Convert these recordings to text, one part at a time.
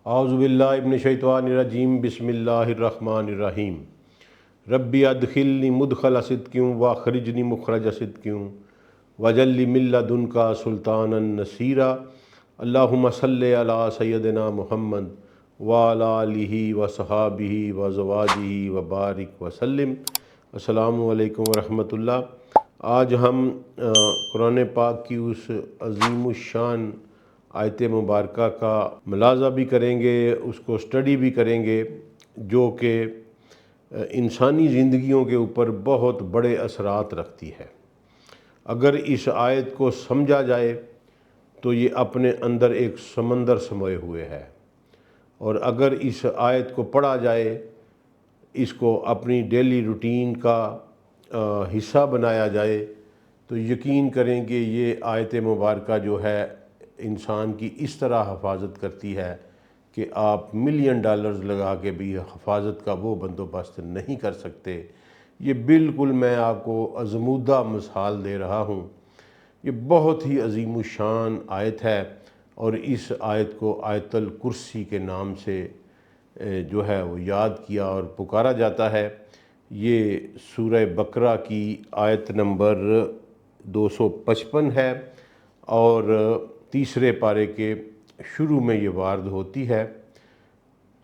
اعوذ باللہ من الشیطان الرجیم بسم اللہ الرحمن الرحیم ربی ادخلنی مدخل صدق واخرجنی مخرج صدق واجعل لی من لدنک سلطانا نصیرا اللہم صلی علی سیدنا محمد وعلی آلہ وصحابہ وازواجہ وبارک وسلم۔ السلام علیکم ورحمۃ اللہ۔ آج ہم قرآن پاک کی اس عظیم الشان آیت مبارکہ کا ملاحظہ بھی کریں گے، اس کو اسٹڈی بھی کریں گے، جو کہ انسانی زندگیوں کے اوپر بہت بڑے اثرات رکھتی ہے۔ اگر اس آیت کو سمجھا جائے تو یہ اپنے اندر ایک سمندر سموئے ہوئے ہے، اور اگر اس آیت کو پڑھا جائے، اس کو اپنی ڈیلی روٹین کا حصہ بنایا جائے، تو یقین کریں کہ یہ آیت مبارکہ جو ہے انسان کی اس طرح حفاظت کرتی ہے کہ آپ ملین ڈالرز لگا کے بھی حفاظت کا وہ بندوبست نہیں کر سکتے۔ یہ بالکل میں آپ کو ازمودہ مثال دے رہا ہوں۔ یہ بہت ہی عظیم الشان آیت ہے، اور اس آیت کو آیت الکرسی کے نام سے جو ہے وہ یاد کیا اور پکارا جاتا ہے۔ یہ سورہ بقرہ کی آیت نمبر 255 ہے، اور تیسرے پارے کے شروع میں یہ وارد ہوتی ہے۔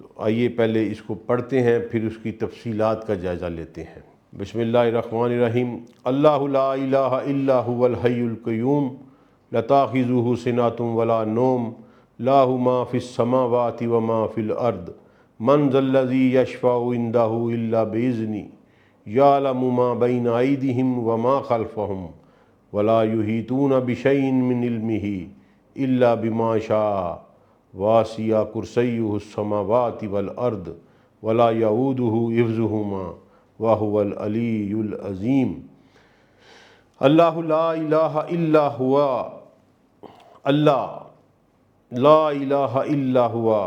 تو آئیے پہلے اس کو پڑھتے ہیں، پھر اس کی تفصیلات کا جائزہ لیتے ہیں۔ بسم اللہ الرحمن الرحیم۔ اللہ لا الہ الا هو الحی القیوم لا تأخذہ سنۃ ولا نوم لہ ما فی السماوات وما فی الارض من ذا الذی یشفع عندہ الا بإذنہ یعلم ما بین ایدیہم وما خلفہم ولا یحیطون بشیء من علمہ الا بما شاء واسع کرسیہ السماوات والارض ولا یعودہ حفظہما وہو العلی العظیم۔ اللہ لا الہ الا ہوا، اللہ لا الہ الا ہوا،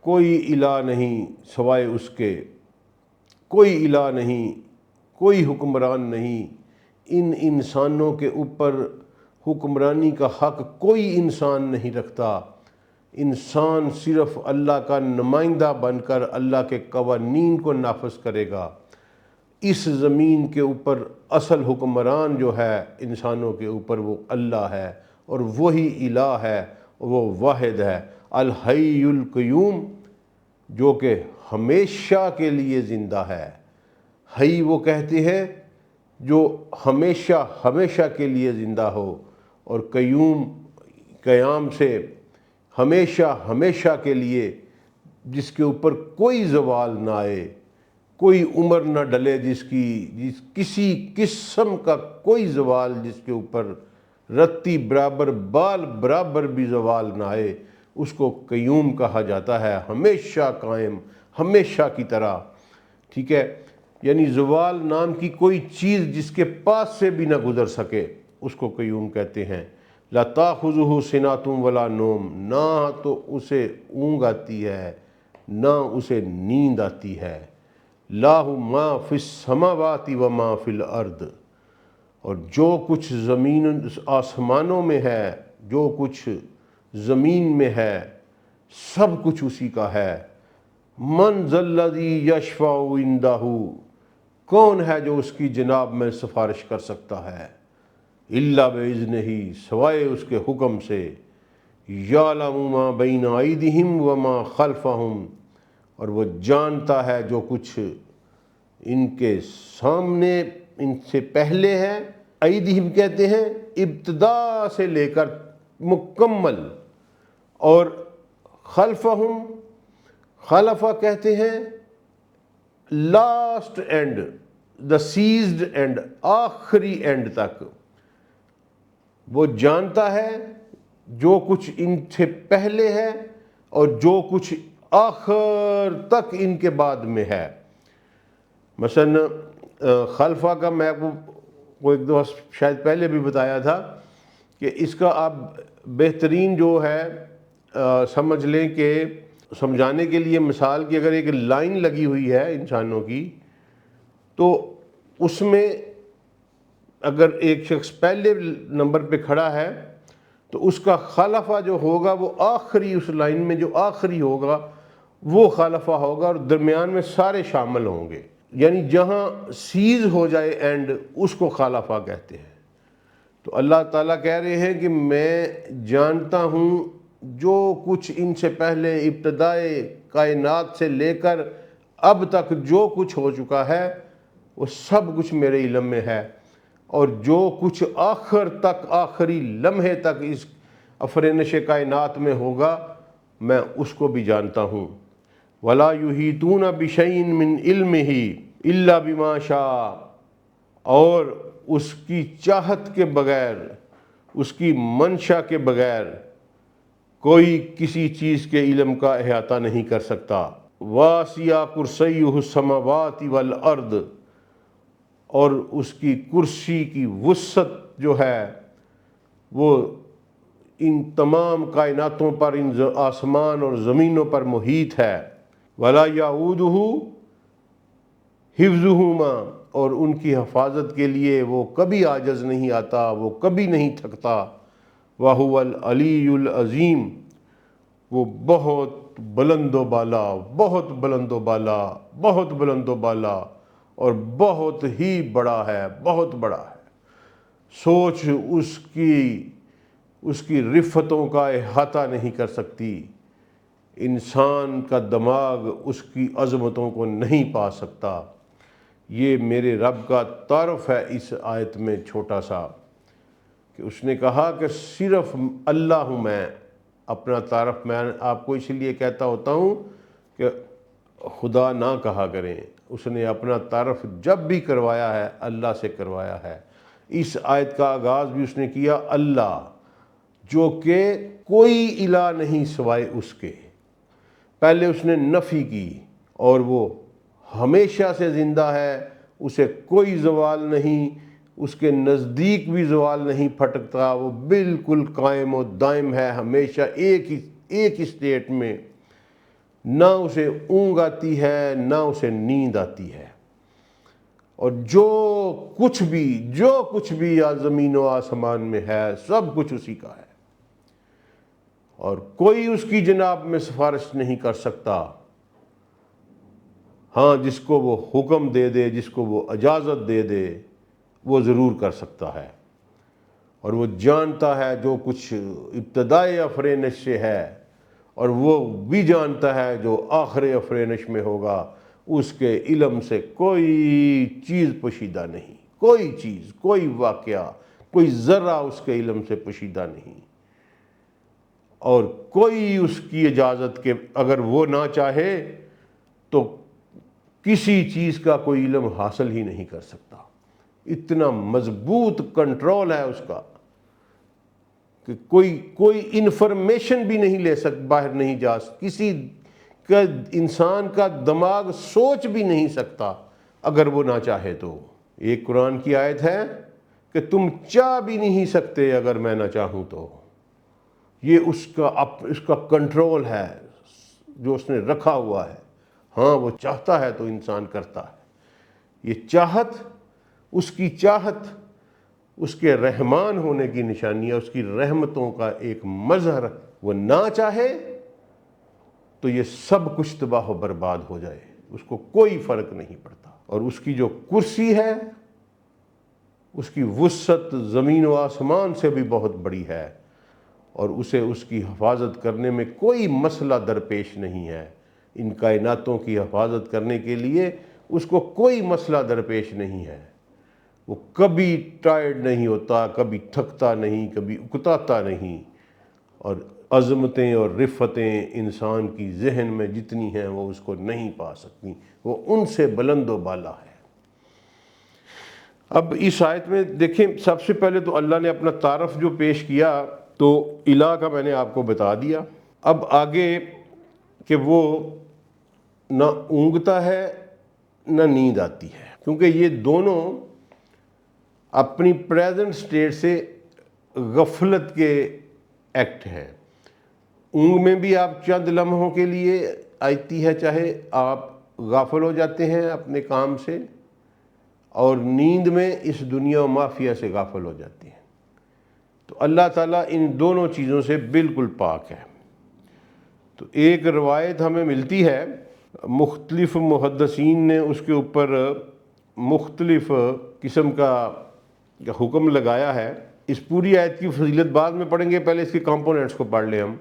کوئی الہ نہیں سوائے اس کے، کوئی الہ نہیں، کوئی حکمران نہیں۔ ان انسانوں کے اوپر حکمرانی کا حق کوئی انسان نہیں رکھتا۔ انسان صرف اللہ کا نمائندہ بن کر اللہ کے قوانین کو نافذ کرے گا۔ اس زمین کے اوپر اصل حکمران جو ہے انسانوں کے اوپر، وہ اللہ ہے، اور وہی الہ ہے، وہ واحد ہے، الحی القیوم، جو کہ ہمیشہ کے لیے زندہ ہے۔ حی وہ کہتے ہیں جو ہمیشہ ہمیشہ کے لیے زندہ ہو، اور قیوم قیام سے ہمیشہ ہمیشہ کے لیے، جس کے اوپر کوئی زوال نہ آئے، کوئی عمر نہ ڈلے، کسی قسم کا کوئی زوال جس کے اوپر رتی برابر بال برابر بھی زوال نہ آئے، اس کو قیوم کہا جاتا ہے، ہمیشہ قائم، ہمیشہ کی طرح۔ ٹھیک ہے، یعنی زوال نام کی کوئی چیز جس کے پاس سے بھی نہ گزر سکے، اس کو قیوم کہتے ہیں۔ لا تأخذہ سنۃ ولا نوم، نہ تو اسے اونگ آتی ہے نہ اسے نیند آتی ہے۔ لہ ما فی السماوات وما فی الارض، اور جو کچھ زمین آسمانوں میں ہے، جو کچھ زمین میں ہے، سب کچھ اسی کا ہے۔ من ذا الذی یشفع عندہ، کون ہے جو اس کی جناب میں سفارش کر سکتا ہے؟ الا باذنہ، سوائے اس کے حکم سے۔ یعلم ما بین ایدیہم وما خلفہم، اور وہ جانتا ہے جو کچھ ان کے سامنے، ان سے پہلے ہے۔ ایدیہم کہتے ہیں ابتدا سے لے کر مکمل، اور خلفہم، خلفہ کہتے ہیں last and, the seized and, آخری اینڈ تک۔ وہ جانتا ہے جو کچھ ان سے پہلے ہے اور جو کچھ آخر تک ان کے بعد میں ہے۔ مثلا خلفہ کا میں آپ کو ایک دو شاید پہلے بھی بتایا تھا کہ اس کا آپ بہترین جو ہے سمجھ لیں کہ سمجھانے کے لیے مثال کی اگر ایک لائن لگی ہوئی ہے انسانوں کی، تو اس میں اگر ایک شخص پہلے نمبر پہ کھڑا ہے تو اس کا خلفہ جو ہوگا وہ آخری، اس لائن میں جو آخری ہوگا وہ خالفہ ہوگا اور درمیان میں سارے شامل ہوں گے، یعنی جہاں سیز ہو جائے اینڈ، اس کو خالفہ کہتے ہیں۔ تو اللہ تعالیٰ کہہ رہے ہیں کہ میں جانتا ہوں جو کچھ ان سے پہلے ابتدائے کائنات سے لے کر اب تک جو کچھ ہو چکا ہے وہ سب کچھ میرے علم میں ہے، اور جو کچھ آخر تک، آخری لمحے تک اس افرینش کائنات میں ہوگا میں اس کو بھی جانتا ہوں۔ وَلَا يُحِيطُونَ بِشَيْءٍ مِّنْ عِلْمِهِ إِلَّا بِمَا شَاءَ، اور اس کی چاہت کے بغیر، اس کی منشا کے بغیر کوئی کسی چیز کے علم کا احاطہ نہیں کر سکتا۔ وَاسِعَ كُرْسِيُّهُ السَّمَاوَاتِ وَالْأَرْضِ، اور اس کی کرسی کی وسعت جو ہے وہ ان تمام کائناتوں پر، ان آسمان اور زمینوں پر محیط ہے۔ وَلَا يَعُودُهُ حِفْظُهُمَا، اور ان کی حفاظت کے لیے وہ کبھی عاجز نہیں آتا، وہ کبھی نہیں تھکتا۔ وَهُوَ الْعَلِيُّ الْعَظِيمُ، وہ بہت بلند و بالا، بہت بلند و بالا، بہت بلند و بالا، اور بہت ہی بڑا ہے، بہت بڑا ہے۔ سوچ اس کی رفتوں کا احاطہ نہیں کر سکتی، انسان کا دماغ اس کی عظمتوں کو نہیں پا سکتا۔ یہ میرے رب کا تعارف ہے اس آیت میں چھوٹا سا، کہ اس نے کہا کہ صرف اللہ ہوں میں۔ اپنا تعارف میں آپ کو اس لیے کہتا ہوتا ہوں کہ خدا نہ کہا کریں، اس نے اپنا تعارف جب بھی کروایا ہے اللہ سے کروایا ہے۔ اس آیت کا آغاز بھی اس نے کیا اللہ، جو کہ کوئی الہ نہیں سوائے اس کے۔ پہلے اس نے نفی کی، اور وہ ہمیشہ سے زندہ ہے، اسے کوئی زوال نہیں، اس کے نزدیک بھی زوال نہیں پھٹکتا، وہ بالکل قائم و دائم ہے، ہمیشہ ایک ہی اسٹیٹ میں، نہ اسے اونگ آتی ہے نہ اسے نیند آتی ہے۔ اور جو کچھ بھی زمین و آسمان میں ہے سب کچھ اسی کا ہے، اور کوئی اس کی جناب میں سفارش نہیں کر سکتا۔ ہاں، جس کو وہ حکم دے دے، جس کو وہ اجازت دے دے، وہ ضرور کر سکتا ہے، اور وہ جانتا ہے جو کچھ ابتدائے افرینش سے ہے، اور وہ بھی جانتا ہے جو آخر افرینش میں ہوگا۔ اس کے علم سے کوئی چیز پوشیدہ نہیں، کوئی چیز، کوئی واقعہ، کوئی ذرہ اس کے علم سے پوشیدہ نہیں، اور کوئی اس کی اجازت کے اگر وہ نہ چاہے تو کسی چیز کا کوئی علم حاصل ہی نہیں کر سکتا۔ اتنا مضبوط کنٹرول ہے اس کا کہ کوئی انفارمیشن بھی نہیں لے سکتا، باہر نہیں جا سکتا، کسی کا انسان کا دماغ سوچ بھی نہیں سکتا اگر وہ نہ چاہے تو۔ ایک قرآن کی آیت ہے کہ تم چاہ بھی نہیں سکتے اگر میں نہ چاہوں تو۔ یہ اس کا کنٹرول ہے جو اس نے رکھا ہوا ہے۔ ہاں، وہ چاہتا ہے تو انسان کرتا ہے۔ یہ چاہت، اس کی چاہت اس کے رحمان ہونے کی نشانی ہے، اس کی رحمتوں کا ایک مظہر۔ وہ نہ چاہے تو یہ سب کچھ تباہ و برباد ہو جائے، اس کو کوئی فرق نہیں پڑتا۔ اور اس کی جو کرسی ہے اس کی وسعت زمین و آسمان سے بھی بہت بڑی ہے، اور اسے اس کی حفاظت کرنے میں کوئی مسئلہ درپیش نہیں ہے۔ ان کائناتوں کی حفاظت کرنے کے لیے اس کو کوئی مسئلہ درپیش نہیں ہے۔ وہ کبھی ٹائرڈ نہیں ہوتا، کبھی تھکتا نہیں، کبھی اکتاتا نہیں، اور عظمتیں اور رفتیں انسان کی ذہن میں جتنی ہیں وہ اس کو نہیں پا سکتی، وہ ان سے بلند و بالا ہے۔ اب اس آیت میں دیکھیں، سب سے پہلے تو اللہ نے اپنا تعارف جو پیش کیا تو الہ کا میں نے آپ کو بتا دیا۔ اب آگے کہ وہ نہ اونگتا ہے نہ نیند آتی ہے، کیونکہ یہ دونوں اپنی پریزنٹ سٹیٹ سے غفلت کے ایکٹ ہیں۔ اونگ میں بھی آپ چند لمحوں کے لیے آتی ہے، چاہے آپ غافل ہو جاتے ہیں اپنے کام سے، اور نیند میں اس دنیا و مافیہ سے غافل ہو جاتے ہیں۔ تو اللہ تعالیٰ ان دونوں چیزوں سے بالکل پاک ہے۔ تو ایک روایت ہمیں ملتی ہے، مختلف محدثین نے اس کے اوپر مختلف قسم کا حکم لگایا ہے۔ اس پوری آیت کی فضیلت بعد میں پڑھیں گے، پہلے اس کے کمپوننٹس کو پڑھ لیں ہم۔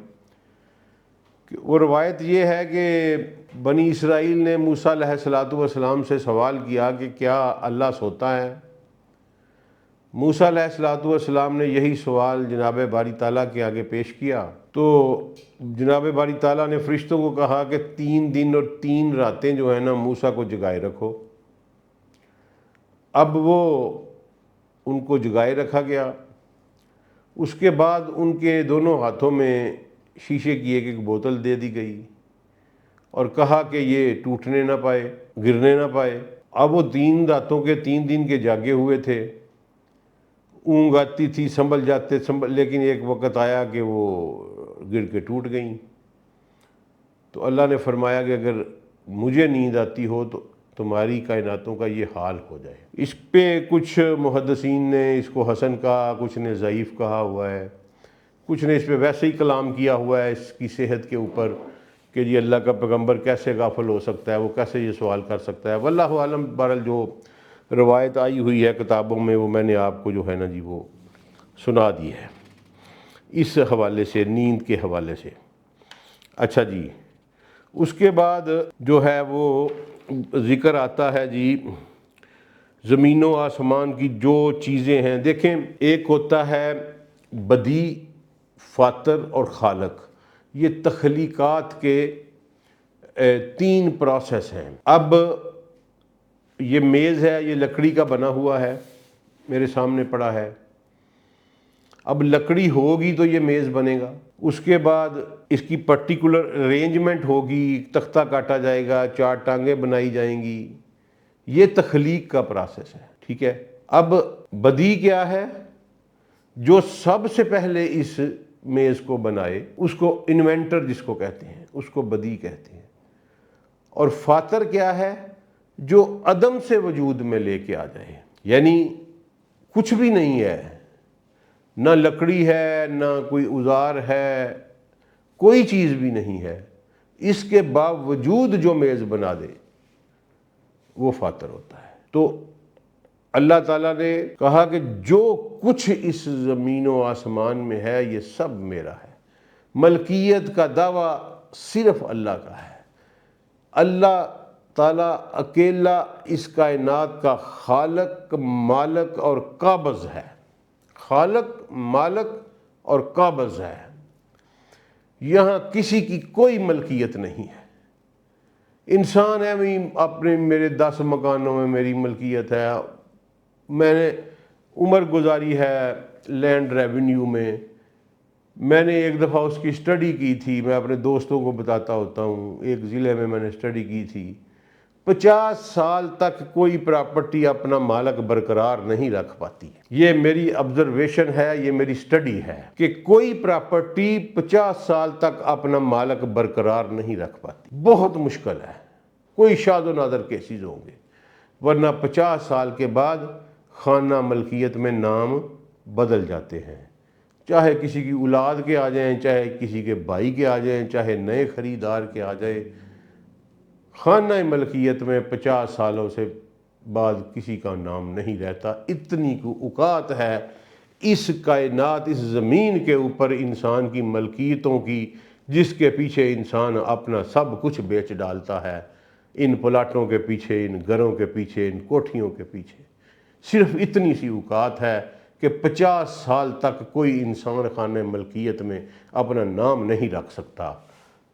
وہ روایت یہ ہے کہ بنی اسرائیل نے موسیٰ علیہ السلام سے سوال کیا کہ کیا اللہ سوتا ہے؟ موسیٰ علیہ السلام نے یہی سوال جناب باری تعالیٰ کے آگے پیش کیا، تو جناب باری تعالیٰ نے فرشتوں کو کہا کہ 3 دن اور 3 راتیں جو ہیں نا موسیٰ کو جگائے رکھو۔ اب وہ ان کو جگائے رکھا گیا۔ اس کے بعد ان کے دونوں ہاتھوں میں شیشے کی ایک بوتل دے دی گئی اور کہا کہ یہ ٹوٹنے نہ پائے، گرنے نہ پائے۔ اب وہ 3 راتوں کے 3 دن کے جاگے ہوئے تھے، اونگ آتی تھی، سنبھل جاتے، لیکن ایک وقت آیا کہ وہ گر کے ٹوٹ گئیں۔ تو اللہ نے فرمایا کہ اگر مجھے نیند آتی ہو تو تمہاری کائناتوں کا یہ حال ہو جائے۔ اس پہ کچھ محدثین نے اس کو حسن کہا، کچھ نے ضعیف کہا ہوا ہے، کچھ نے اس پہ ویسے ہی کلام کیا ہوا ہے اس کی صحت کے اوپر کہ جی اللہ کا پیغمبر کیسے غافل ہو سکتا ہے، وہ کیسے یہ سوال کر سکتا ہے۔ واللہ عالم، بہرحال جو روایت آئی ہوئی ہے کتابوں میں وہ میں نے آپ کو جو ہے نا جی وہ سنا دی ہے اس حوالے سے، نیند کے حوالے سے۔ اچھا جی، اس کے بعد جو ہے وہ ذکر آتا ہے جی زمین و آسمان کی جو چیزیں ہیں۔ دیکھیں، ایک ہوتا ہے بدی، فاطر اور خالق۔ یہ تخلیقات کے 3 پروسیس ہیں۔ اب یہ میز ہے، یہ لکڑی کا بنا ہوا ہے، میرے سامنے پڑا ہے۔ اب لکڑی ہوگی تو یہ میز بنے گا، اس کے بعد اس کی پرٹیکولر ارینجمنٹ ہوگی، تختہ کاٹا جائے گا، 4 ٹانگیں بنائی جائیں گی۔ یہ تخلیق کا پروسیس ہے، ٹھیک ہے۔ اب بدی کیا ہے؟ جو سب سے پہلے اس میز کو بنائے اس کو انوینٹر جس کو کہتے ہیں، اس کو بدی کہتے ہیں۔ اور فاطر کیا ہے؟ جو عدم سے وجود میں لے کے آ جائے، یعنی کچھ بھی نہیں ہے، نہ لکڑی ہے، نہ کوئی اوزار ہے، کوئی چیز بھی نہیں ہے، اس کے باوجود جو میز بنا دے وہ فاطر ہوتا ہے۔ تو اللہ تعالیٰ نے کہا کہ جو کچھ اس زمین و آسمان میں ہے یہ سب میرا ہے۔ ملکیت کا دعویٰ صرف اللہ کا ہے۔ اللہ تعالیٰ اکیلا اس کائنات کا خالق، مالک اور قابض ہے۔ خالق، مالک اور قابض ہے۔ یہاں کسی کی کوئی ملکیت نہیں ہے۔ انسان ہے، اپنے میرے 10 مکانوں میں میری ملکیت ہے، میں نے عمر گزاری ہے لینڈ ریونیو میں، میں نے ایک دفعہ اس کی اسٹڈی کی تھی، میں اپنے دوستوں کو بتاتا ہوتا ہوں، ایک ضلع میں نے اسٹڈی کی تھی، 50 سال تک کوئی پراپرٹی اپنا مالک برقرار نہیں رکھ پاتی۔ یہ میری آبزرویشن ہے، یہ میری اسٹڈی ہے کہ کوئی پراپرٹی 50 سال تک اپنا مالک برقرار نہیں رکھ پاتی، بہت مشکل ہے۔ کوئی شاذ و نادر کیسز ہوں گے، ورنہ 50 سال کے بعد خانہ ملکیت میں نام بدل جاتے ہیں، چاہے کسی کی اولاد کے آ جائیں، چاہے کسی کے بھائی کے آ جائیں، چاہے نئے خریدار کے آ جائے، خانہ ملکیت میں 50 سالوں سے بعد کسی کا نام نہیں رہتا۔ اتنی کو اوقات ہے اس کائنات، اس زمین کے اوپر انسان کی ملکیتوں کی، جس کے پیچھے انسان اپنا سب کچھ بیچ ڈالتا ہے، ان پلاٹوں کے پیچھے، ان گھروں کے پیچھے، ان کوٹھیوں کے پیچھے۔ صرف اتنی سی اوقات ہے کہ 50 سال تک کوئی انسان خانہ ملکیت میں اپنا نام نہیں رکھ سکتا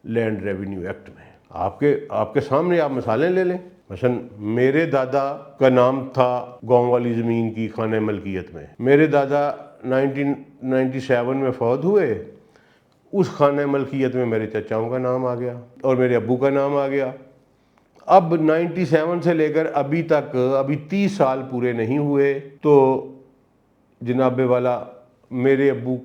لینڈ ریونیو ایکٹ میں۔ آپ کے سامنے آپ مثالیں لے لیں، مثلا میرے دادا کا نام تھا گاؤں والی زمین کی خانہ ملکیت میں، میرے دادا 1997 میں فوت ہوئے، اس خانہ ملکیت میں میرے چچاؤں کا نام آ گیا اور میرے ابو کا نام آ گیا۔ اب 97 سے لے کر ابھی تک، ابھی 30 سال پورے نہیں ہوئے تو جناب والا میرے ابو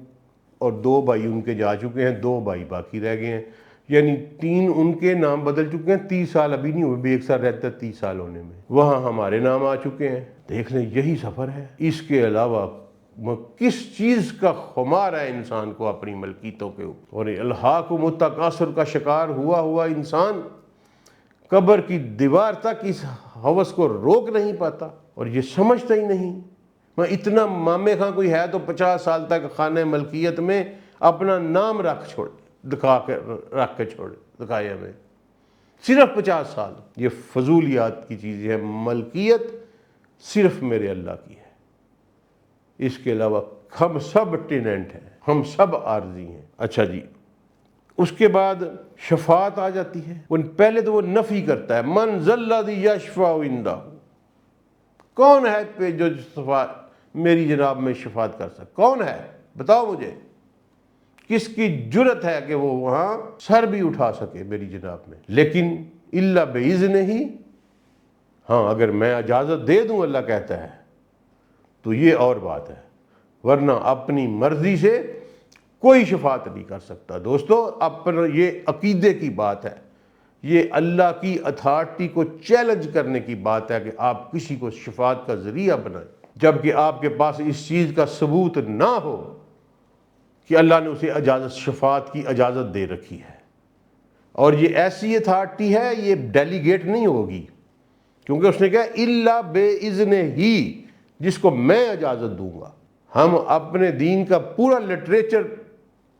اور 2 بھائی ان کے جا چکے ہیں، 2 بھائی باقی رہ گئے ہیں، یعنی 3 ان کے نام بدل چکے ہیں۔ 30 سال ابھی نہیں ہوئے، بھی ایک سال رہتا ہے 30 سال ہونے میں، وہاں ہمارے نام آ چکے ہیں۔ دیکھ لیں، یہی سفر ہے۔ اس کے علاوہ کس چیز کا خمار ہے انسان کو اپنی ملکیتوں کے اوپر، اور الہاکم التکاثر کا شکار ہوا انسان قبر کی دیوار تک اس ہوس کو روک نہیں پاتا اور یہ سمجھتا ہی نہیں۔ میں اتنا مامے خاں کوئی ہے تو 50 سال تک خانہ ملکیت میں اپنا نام رکھ کے چھوڑے دکھائے ہمیں، صرف 50 سال۔ یہ فضولیات کی چیز ہے، ملکیت صرف میرے اللہ کی ہے، اس کے علاوہ ہم سب ٹیننٹ ہیں، ہم سب عارضی ہیں۔ اچھا جی، اس کے بعد شفاعت آ جاتی ہے۔ پہلے تو وہ نفی کرتا ہے، من ذا الذی یشفع عندہ، کون ہے جو میری جناب میں شفاعت کر سکتا، کون ہے بتاؤ مجھے، کس کی جرت ہے کہ وہ وہاں سر بھی اٹھا سکے میری جناب میں۔ لیکن الا باذنہ، ہاں اگر میں اجازت دے دوں اللہ کہتا ہے تو یہ اور بات ہے، ورنہ اپنی مرضی سے کوئی شفاعت نہیں کر سکتا۔ دوستو اپنا یہ عقیدے کی بات ہے، یہ اللہ کی اتھارٹی کو چیلنج کرنے کی بات ہے کہ آپ کسی کو شفاعت کا ذریعہ بنائیں، جبکہ آپ کے پاس اس چیز کا ثبوت نہ ہو کہ اللہ نے اسے شفاعت کی اجازت دے رکھی ہے۔ اور یہ ایسی اتھارٹی ہے، یہ ڈیلیگیٹ نہیں ہوگی، کیونکہ اس نے کہا الا باذنہ ہی، جس کو میں اجازت دوں گا۔ ہم اپنے دین کا پورا لٹریچر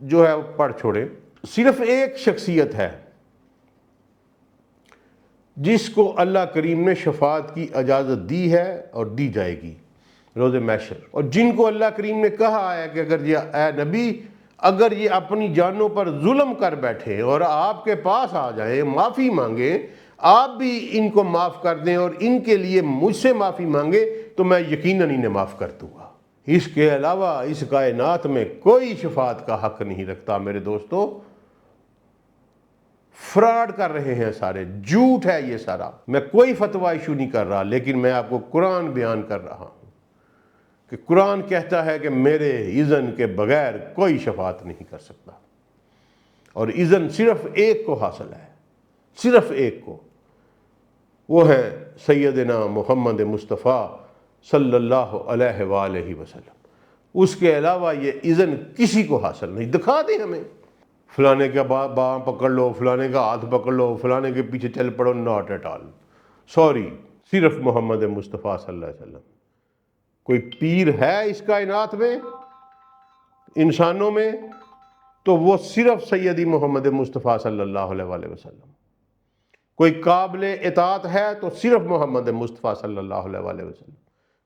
جو ہے وہ پڑھ چھوڑیں، صرف ایک شخصیت ہے جس کو اللہ کریم نے شفاعت کی اجازت دی ہے اور دی جائے گی روز محشر، اور جن کو اللہ کریم نے کہا ہے کہ اگر یہ اے نبی اگر یہ اپنی جانوں پر ظلم کر بیٹھے اور آپ کے پاس آ جائیں، معافی مانگیں، آپ بھی ان کو معاف کر دیں اور ان کے لیے مجھ سے معافی مانگے تو میں یقیناً انہیں معاف کر دوں گا۔ اس کے علاوہ اس کائنات میں کوئی شفاعت کا حق نہیں رکھتا۔ میرے دوستو فراڈ کر رہے ہیں سارے، جھوٹ ہے یہ سارا۔ میں کوئی فتویٰ ایشو نہیں کر رہا، لیکن میں آپ کو قرآن بیان کر رہا ہوں کہ قرآن کہتا ہے کہ میرے اذن کے بغیر کوئی شفاعت نہیں کر سکتا، اور اذن صرف ایک کو حاصل ہے، صرف ایک کو، وہ ہے سیدنا محمد مصطفیٰ صلی اللہ علیہ وآلہ وسلم۔ اس کے علاوہ یہ اذن کسی کو حاصل نہیں۔ دکھا دیں ہمیں، فلانے کا باں پکڑ لو، فلانے کا ہاتھ پکڑ لو، فلانے کے پیچھے چل پڑو، ناٹ ایٹ آل، سوری، صرف محمد مصطفیٰ صلی اللہ علیہ وسلم۔ کوئی پیر ہے اس کائنات میں، انسانوں میں، تو وہ صرف سیدی محمد مصطفیٰ صلی اللہ علیہ وآلہ وسلم۔ کوئی قابل اطاعت ہے تو صرف محمد مصطفیٰ صلی اللہ علیہ وآلہ وسلم۔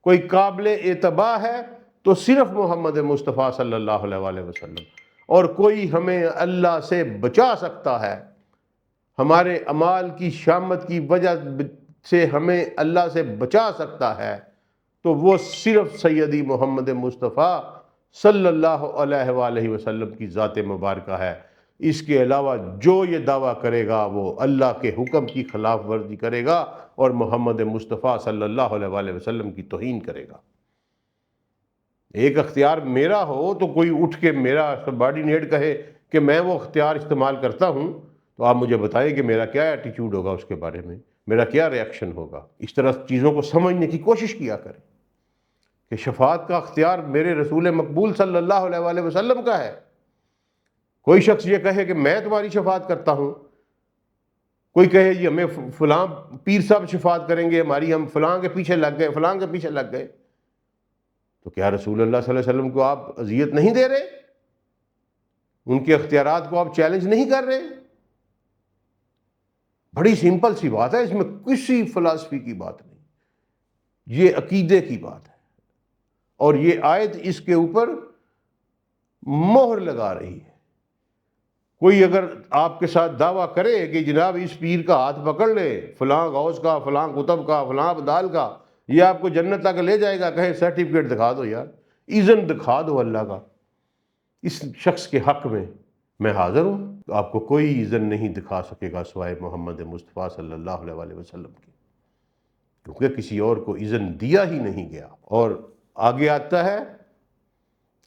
کوئی قابل اتباع ہے تو صرف محمد مصطفیٰ صلی اللہ علیہ وآلہ وسلم۔ اور کوئی ہمیں اللہ سے بچا سکتا ہے، ہمارے اعمال کی شامت کی وجہ سے ہمیں اللہ سے بچا سکتا ہے، تو وہ صرف سیدی محمد مصطفیٰ صلی اللہ علیہ وآلہ وسلم کی ذات مبارکہ ہے۔ اس کے علاوہ جو یہ دعویٰ کرے گا وہ اللہ کے حکم کی خلاف ورزی کرے گا اور محمد مصطفیٰ صلی اللہ علیہ وآلہ وسلم کی توہین کرے گا۔ ایک اختیار میرا ہو تو کوئی اٹھ کے میرا سبارڈینیٹ کہے کہ میں وہ اختیار استعمال کرتا ہوں، تو آپ مجھے بتائیں کہ میرا کیا ایٹیچیوڈ ہوگا اس کے بارے میں، میرا کیا ری ایکشن ہوگا۔ اس طرح چیزوں کو سمجھنے کی کوشش کیا کریں کہ شفاعت کا اختیار میرے رسول مقبول صلی اللہ علیہ وآلہ وسلم کا ہے۔ کوئی شخص یہ کہے کہ میں تمہاری شفاعت کرتا ہوں، کوئی کہے جی ہمیں فلاں پیر صاحب شفاعت کریں گے ہماری، ہم فلاں کے پیچھے لگ گئے، فلاں کے پیچھے لگ گئے، تو کیا رسول اللہ صلی اللہ علیہ وسلم کو آپ اذیت نہیں دے رہے؟ ان کے اختیارات کو آپ چیلنج نہیں کر رہے؟ بڑی سمپل سی بات ہے، اس میں کسی فلسفی کی بات نہیں، یہ عقیدے کی بات ہے، اور یہ آیت اس کے اوپر مہر لگا رہی ہے۔ کوئی اگر آپ کے ساتھ دعویٰ کرے کہ جناب اس پیر کا ہاتھ پکڑ لے، فلاں غوث کا، فلاں قطب کا، فلاں ابدال کا، یہ آپ کو جنت تک لے جائے گا، کہے سرٹیفکیٹ دکھا دو یار، اذن دکھا دو اللہ کا اس شخص کے حق میں حاضر ہوں، تو آپ کو کوئی اذن نہیں دکھا سکے گا سوائے محمد مصطفیٰ صلی اللہ علیہ وآلہ وسلم کی، کیونکہ کسی اور کو اذن دیا ہی نہیں گیا۔ اور آگے آتا ہے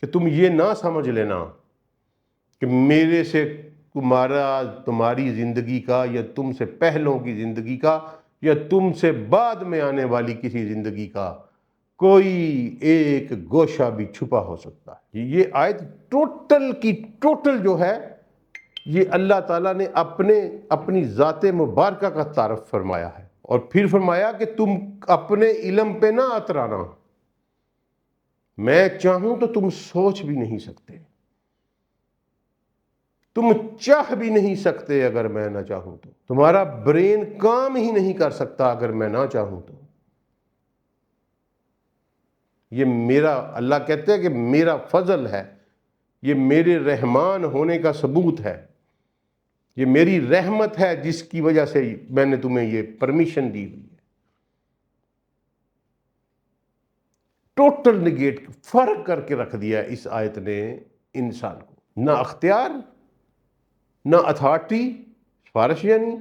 کہ تم یہ نہ سمجھ لینا کہ میرے سے تمہاری زندگی کا، یا تم سے پہلوں کی زندگی کا، یا تم سے بعد میں آنے والی کسی زندگی کا کوئی ایک گوشہ بھی چھپا ہو سکتا ہے۔ یہ آیت ٹوٹل کی ٹوٹل جو ہے یہ اللہ تعالیٰ نے اپنی ذات مبارکہ کا تعارف فرمایا ہے، اور پھر فرمایا کہ تم اپنے علم پہ نہ اترانا، میں چاہوں تو تم سوچ بھی نہیں سکتے، تم چاہ بھی نہیں سکتے اگر میں نہ چاہوں تو، تمہارا برین کام ہی نہیں کر سکتا اگر میں نہ چاہوں تو۔ یہ میرا، اللہ کہتے ہیں کہ میرا فضل ہے، یہ میرے رحمان ہونے کا ثبوت ہے، یہ میری رحمت ہے جس کی وجہ سے میں نے تمہیں یہ پرمیشن دی ہوئی ہے۔ ٹوٹل نگیٹ، فرق کر کے رکھ دیا اس آیت نے انسان کو، نہ اختیار، نہ اتھارٹی، سفارش یعنی،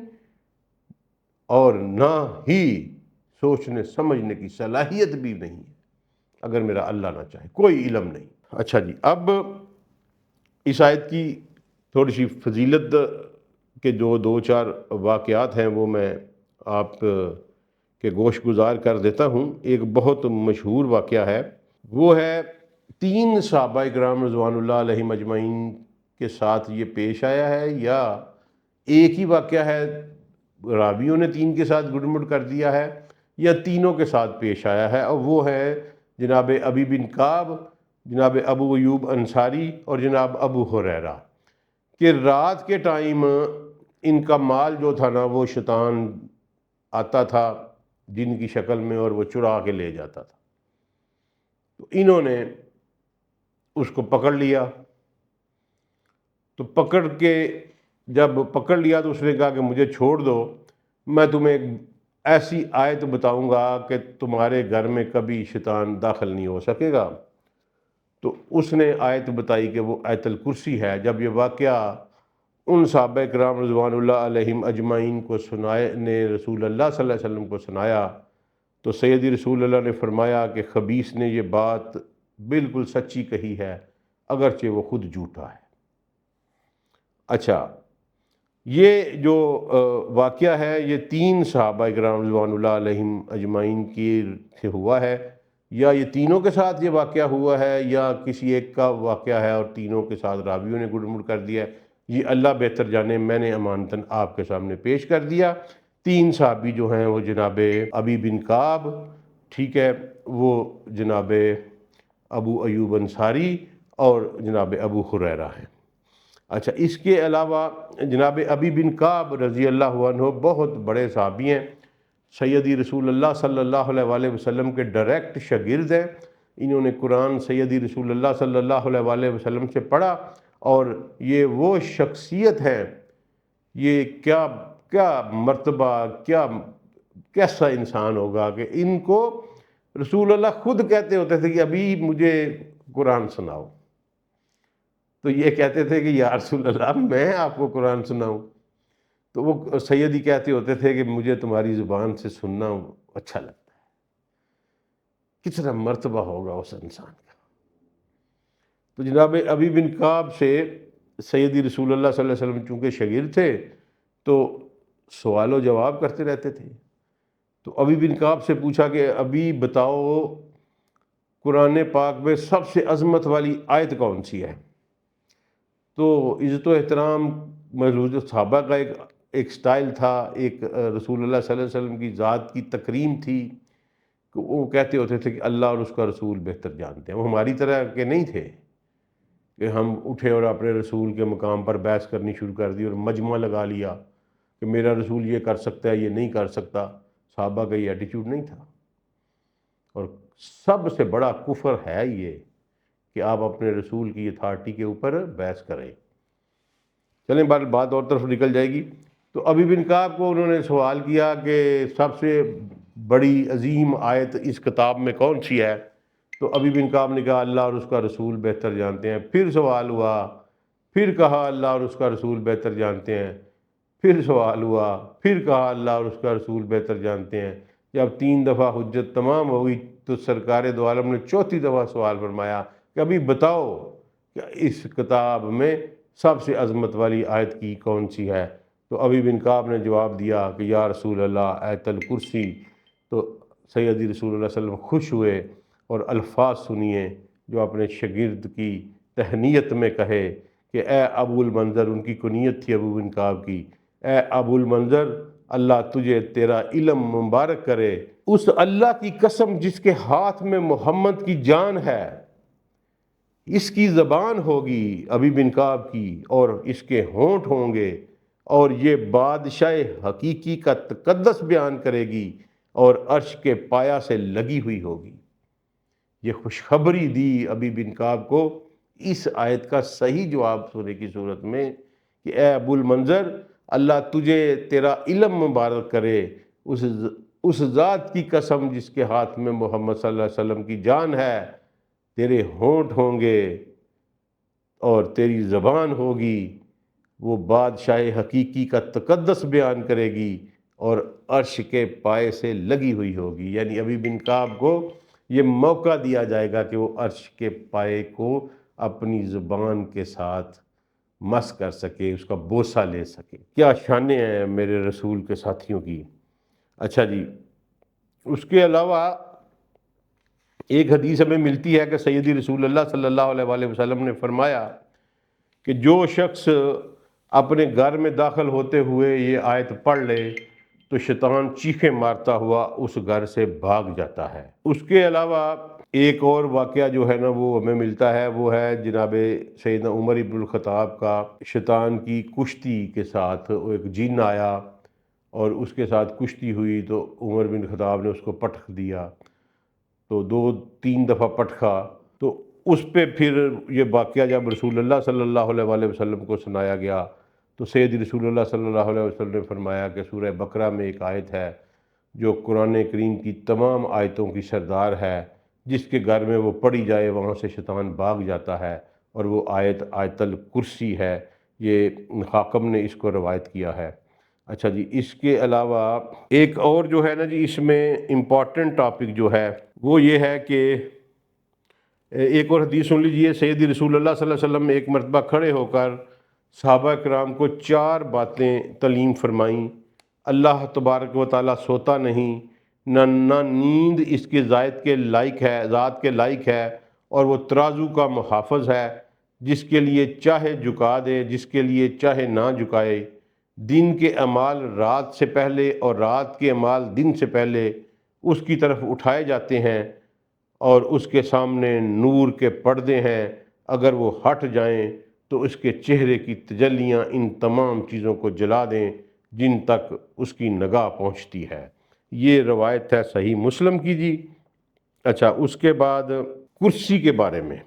اور نہ ہی سوچنے سمجھنے کی صلاحیت بھی نہیں ہے اگر میرا اللہ نہ چاہے، کوئی علم نہیں۔ اچھا جی، اب اس آیت کی تھوڑی سی فضیلت کے جو دو چار واقعات ہیں وہ میں آپ کے گوش گزار کر دیتا ہوں۔ ایک بہت مشہور واقعہ ہے، وہ ہے 3 صحابہ کرام رضوان اللہ علیہم اجمعین کے ساتھ یہ پیش آیا ہے، یا ایک ہی واقعہ ہے راویوں نے 3 کے ساتھ گڑمڑ کر دیا ہے، یا تینوں کے ساتھ پیش آیا ہے، اور وہ ہے جناب ابی بن کعب، جناب ابو ایوب انصاری اور جناب ابو ہریرہ، کہ رات کے ٹائم ان کا مال جو تھا نا وہ شیطان آتا تھا جن کی شکل میں اور وہ چرا کے لے جاتا تھا، تو انہوں نے اس کو پکڑ لیا۔ تو جب پکڑ لیا تو اس نے کہا کہ مجھے چھوڑ دو، میں تمہیں ایک ایسی آیت بتاؤں گا کہ تمہارے گھر میں کبھی شیطان داخل نہیں ہو سکے گا۔ تو اس نے آیت بتائی کہ وہ آیت الکرسی ہے۔ جب یہ واقعہ ان صحابہ کرام رضوان اللہ علیہم اجمعین کو نے رسول اللہ صلی اللہ علیہ وسلم کو سنایا تو سیدی رسول اللہ نے فرمایا کہ خبیث نے یہ بات بالکل سچی کہی ہے اگرچہ وہ خود جھوٹا ہے۔ اچھا، یہ جو واقعہ ہے یہ 3 صحابہ کرام رضوان اللہ علیہم اجمعین کی سے ہوا ہے، یا یہ تینوں کے ساتھ یہ واقعہ ہوا ہے، یا کسی ایک کا واقعہ ہے اور تینوں کے ساتھ راویوں نے گڑمڑ کر دیا ہے، یہ اللہ بہتر جانے۔ میں نے امانتاً آپ کے سامنے پیش کر دیا۔ 3 صحابی جو ہیں وہ جناب ابی بن کعب، ٹھیک ہے، وہ جناب ابو ایوب انصاری اور جناب ابو ہریرہ ہیں۔ اچھا، اس کے علاوہ جناب ابی بن کعب رضی اللہ عنہ بہت بڑے صحابی ہیں، سیدی رسول اللہ صلی اللہ علیہ وآلہ وسلم کے ڈائریکٹ شاگرد ہیں۔ انہوں نے قرآن سیدی رسول اللہ صلی اللہ علیہ وآلہ وسلم سے پڑھا، اور یہ وہ شخصیت ہے، یہ کیا مرتبہ، کیسا انسان ہوگا کہ ان کو رسول اللہ خود کہتے ہوتے تھے کہ ابھی مجھے قرآن سناؤ، تو یہ کہتے تھے کہ یا رسول اللہ میں آپ کو قرآن سناؤں، تو وہ سیدی کہتے ہوتے تھے کہ مجھے تمہاری زبان سے سننا اچھا لگتا ہے۔ کتنا مرتبہ ہوگا اس انسان کا۔ تو جناب ابی بن کعب سے سیدی رسول اللہ صلی اللہ علیہ وسلم چونکہ شاگرد تھے تو سوال و جواب کرتے رہتے تھے۔ تو ابی بن کعب سے پوچھا کہ ابھی بتاؤ قرآن پاک میں سب سے عظمت والی آیت کون سی ہے؟ تو عزت و احترام مجلوس صحابہ کا ایک سٹائل تھا، ایک رسول اللہ صلی اللہ علیہ وسلم کی ذات کی تکریم تھی کہ وہ کہتے ہوتے تھے کہ اللہ اور اس کا رسول بہتر جانتے ہیں۔ وہ ہماری طرح کے نہیں تھے کہ ہم اٹھے اور اپنے رسول کے مقام پر بحث کرنی شروع کر دی اور مجمع لگا لیا کہ میرا رسول یہ کر سکتا ہے، یہ نہیں کر سکتا۔ صحابہ کا یہ ایٹیچیوڈ نہیں تھا، اور سب سے بڑا کفر ہے یہ کہ آپ اپنے رسول کی اتھارٹی کے اوپر بحث کریں۔ چلیں بات اور طرف نکل جائے گی۔ تو ابی بن کعب کو انہوں نے سوال کیا کہ سب سے بڑی عظیم آیت اس کتاب میں کون سی ہے؟ تو ابی بن کعب نے کہا اللہ اور اس کا رسول بہتر جانتے ہیں۔ پھر سوال ہوا، پھر کہا اللہ اور اس کا رسول بہتر جانتے ہیں۔ پھر سوال ہوا، پھر کہا اللہ اور اس کا رسول بہتر جانتے ہیں۔ جب 3 دفعہ حجت تمام ہو گئی تو سرکار دو عالم نے 4تھی دفعہ سوال فرمایا کہ ابھی بتاؤ کہ اس کتاب میں سب سے عظمت والی آیت کی کون سی ہے؟ تو ابی بن کعب نے جواب دیا کہ یا رسول اللہ آیت الکرسی۔ تو سیدی رسول اللہ صلی اللہ علیہ وسلم خوش ہوئے اور الفاظ سنیے جو اپنے شاگرد کی تہنیت میں کہے کہ اے ابو المنظر، ان کی کنیت تھی ابو بن کعب کی، اے ابو المنظر، اللہ تجھے تیرا علم مبارک کرے، اس اللہ کی قسم جس کے ہاتھ میں محمد کی جان ہے، اس کی زبان ہوگی ابی بن کعب کی، اور اس کے ہونٹ ہوں گے، اور یہ بادشاہ حقیقی کا تقدس بیان کرے گی اور عرش کے پایا سے لگی ہوئی ہوگی۔ یہ خوشخبری دی ابی بن کعب کو اس آیت کا صحیح جواب سننے کی صورت میں کہ اے ابو المنظر، اللہ تجھے تیرا علم مبارک کرے، اس ذات کی قسم جس کے ہاتھ میں محمد صلی اللہ علیہ وسلم کی جان ہے، تیرے ہونٹ ہوں گے اور تیری زبان ہوگی، وہ بادشاہ حقیقی کا تقدس بیان کرے گی اور عرش کے پائے سے لگی ہوئی ہوگی۔ یعنی ابی بن کعب کو یہ موقع دیا جائے گا کہ وہ عرش کے پائے کو اپنی زبان کے ساتھ مس کر سکے، اس کا بوسہ لے سکے۔ کیا شانیں ہیں میرے رسول کے ساتھیوں کی۔ اچھا جی، اس کے علاوہ ایک حدیث ہمیں ملتی ہے کہ سیدی رسول اللہ صلی اللہ علیہ وآلہ وسلم نے فرمایا کہ جو شخص اپنے گھر میں داخل ہوتے ہوئے یہ آیت پڑھ لے تو شیطان چیخیں مارتا ہوا اس گھر سے بھاگ جاتا ہے۔ اس کے علاوہ ایک اور واقعہ جو ہے نا وہ ہمیں ملتا ہے، وہ ہے جناب سیدنا عمر بن الخطاب کا شیطان کی کشتی کے ساتھ ایک جن آیا اور اس کے ساتھ کشتی ہوئی تو عمر بن الخطاب نے اس کو پٹخ دیا، تو 2-3 دفعہ پٹخا، تو اس پہ پھر یہ واقعہ جب رسول اللہ صلی اللہ علیہ وآلہ وسلم کو سنایا گیا تو سید رسول اللہ صلی اللہ علیہ وسلم نے فرمایا کہ سورہ بقرہ میں ایک آیت ہے جو قرآن کریم کی تمام آیتوں کی سردار ہے، جس کے گھر میں وہ پڑھی جائے وہاں سے شیطان بھاگ جاتا ہے، اور وہ آیت الکرسی ہے۔ یہ حاکم نے اس کو روایت کیا ہے۔ اچھا جی، اس کے علاوہ ایک اور جو ہے نا جی اس میں امپورٹنٹ ٹاپک جو ہے وہ یہ ہے کہ ایک اور حدیث سن لیجئے، سیدی رسول اللہ صلی اللہ علیہ وسلم ایک مرتبہ کھڑے ہو کر صحابہ کرام کو 4 باتیں تعلیم فرمائیں۔ اللہ تبارک و تعالیٰ سوتا نہیں، نہ نیند اس کے ذات کے لائق ہے، اور وہ ترازو کا محافظ ہے، جس کے لیے چاہے جھکا دے، جس کے لیے چاہے نہ جھکائے، دن کے اعمال رات سے پہلے اور رات کے اعمال دن سے پہلے اس کی طرف اٹھائے جاتے ہیں، اور اس کے سامنے نور کے پردے ہیں، اگر وہ ہٹ جائیں تو اس کے چہرے کی تجلیاں ان تمام چیزوں کو جلا دیں جن تک اس کی نگاہ پہنچتی ہے۔ یہ روایت ہے صحیح مسلم کی جی۔ اچھا، اس کے بعد کرسی کے بارے میں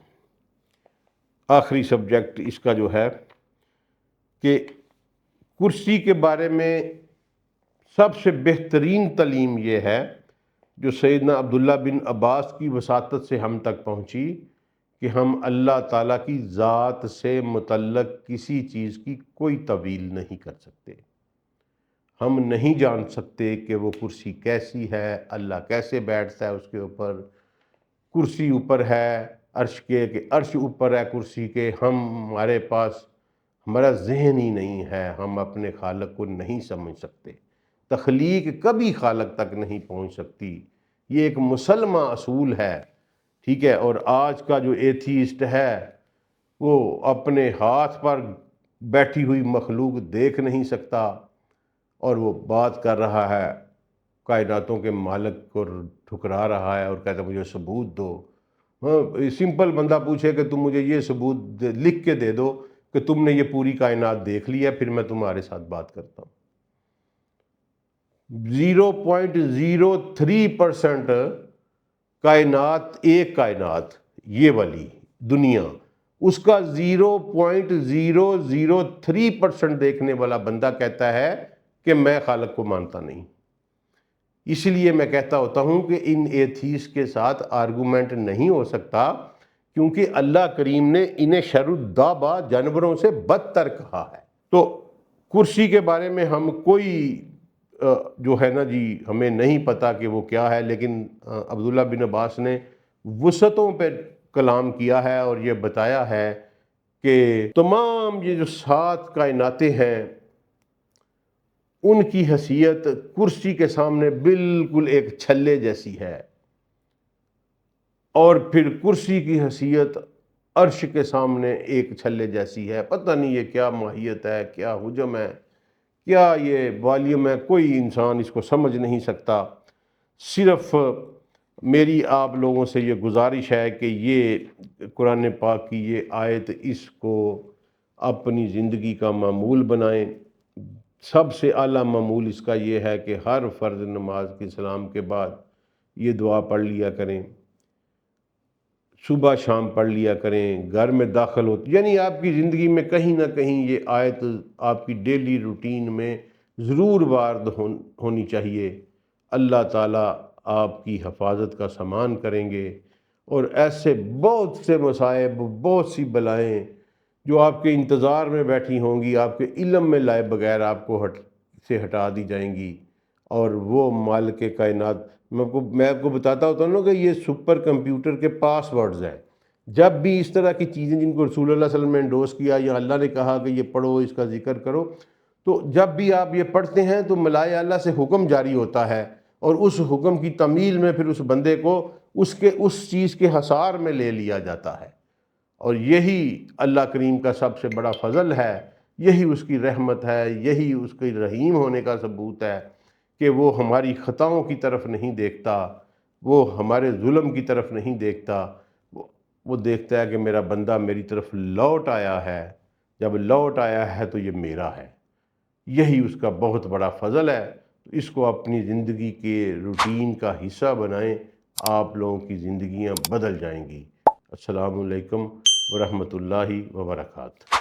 آخری سبجیکٹ اس کا جو ہے کہ کرسی کے بارے میں سب سے بہترین تعلیم یہ ہے جو سیدنا عبداللہ بن عباس کی وساطت سے ہم تک پہنچی کہ ہم اللہ تعالیٰ کی ذات سے متعلق کسی چیز کی کوئی تعویل نہیں کر سکتے۔ ہم نہیں جان سکتے کہ وہ کرسی کیسی ہے، اللہ کیسے بیٹھتا ہے اس کے اوپر، کرسی اوپر ہے عرش کے کہ عرش اوپر ہے کرسی کے، ہمارے پاس ہمارا ذہن ہی نہیں ہے، ہم اپنے خالق کو نہیں سمجھ سکتے، تخلیق کبھی خالق تک نہیں پہنچ سکتی۔ یہ ایک مسلمہ اصول ہے، ٹھیک ہے۔ اور آج کا جو ایتھیسٹ ہے وہ اپنے ہاتھ پر بیٹھی ہوئی مخلوق دیکھ نہیں سکتا اور وہ بات کر رہا ہے، کائناتوں کے مالک کو ٹھکرا رہا ہے اور کہتا ہے مجھے ثبوت دو۔ سمپل بندہ پوچھے کہ تم مجھے یہ ثبوت لکھ کے دے دو کہ تم نے یہ پوری کائنات دیکھ لی ہے، پھر میں تمہارے ساتھ بات کرتا ہوں۔ 0.03% کائنات، ایک کائنات یہ والی دنیا، اس کا 0.003% دیکھنے والا بندہ کہتا ہے کہ میں خالق کو مانتا نہیں۔ اس لیے میں کہتا ہوتا ہوں کہ ان ایتھیس کے ساتھ آرگومنٹ نہیں ہو سکتا، کیونکہ اللہ کریم نے انہیں شر الدابہ جانوروں سے بدتر کہا ہے۔ تو کرسی کے بارے میں ہم کوئی جو ہے نا جی ہمیں نہیں پتا کہ وہ کیا ہے، لیکن عبداللہ بن عباس نے وسعتوں پہ کلام کیا ہے اور یہ بتایا ہے کہ تمام یہ جو 7 کائناتیں ہیں ان کی حیثیت کرسی کے سامنے بالکل ایک چھلے جیسی ہے۔ اور پھر کرسی کی حیثیت عرش کے سامنے ایک چھلے جیسی ہے، پتہ نہیں یہ کیا ماہیت ہے، کیا حجم ہے، کیا یہ والیوم ہے، کوئی انسان اس کو سمجھ نہیں سکتا۔ صرف میری آپ لوگوں سے یہ گزارش ہے کہ یہ قرآن پاک کی یہ آیت اس کو اپنی زندگی کا معمول بنائیں۔ سب سے اعلیٰ معمول اس کا یہ ہے کہ ہر فرض نماز کے سلام کے بعد یہ دعا پڑھ لیا کریں، صبح شام پڑھ لیا کریں، گھر میں داخل ہوتی، یعنی آپ کی زندگی میں کہیں نہ کہیں یہ آیت آپ کی ڈیلی روٹین میں ضرور وارد ہونی چاہیے۔ اللہ تعالیٰ آپ کی حفاظت کا سامان کریں گے، اور ایسے بہت سے مصائب، بہت سی بلائیں جو آپ کے انتظار میں بیٹھی ہوں گی، آپ کے علم میں لائے بغیر آپ کو ہٹا دی جائیں گی۔ اور وہ مالک کائنات، میں آپ کو بتاتا ہوتا ہوں نا کہ یہ سپر کمپیوٹر کے پاس ورڈز ہیں۔ جب بھی اس طرح کی چیزیں جن کو رسول اللہ صلی اللہ علیہ وسلم نے انڈوس کیا یا اللہ نے کہا کہ یہ پڑھو، اس کا ذکر کرو، تو جب بھی آپ یہ پڑھتے ہیں تو ملائے اللہ سے حکم جاری ہوتا ہے، اور اس حکم کی تعمیل میں پھر اس بندے کو اس چیز کے حصار میں لے لیا جاتا ہے۔ اور یہی اللہ کریم کا سب سے بڑا فضل ہے، یہی اس کی رحمت ہے، یہی اس کے رحیم ہونے کا ثبوت ہے کہ وہ ہماری خطاؤں کی طرف نہیں دیکھتا، وہ ہمارے ظلم کی طرف نہیں دیکھتا، وہ دیکھتا ہے کہ میرا بندہ میری طرف لوٹ آیا ہے، جب لوٹ آیا ہے تو یہ میرا ہے۔ یہی اس کا بہت بڑا فضل ہے۔ تو اس کو اپنی زندگی کے روٹین کا حصہ بنائیں، آپ لوگوں کی زندگیاں بدل جائیں گی۔ السلام علیکم ورحمۃ اللہ وبرکاتہ۔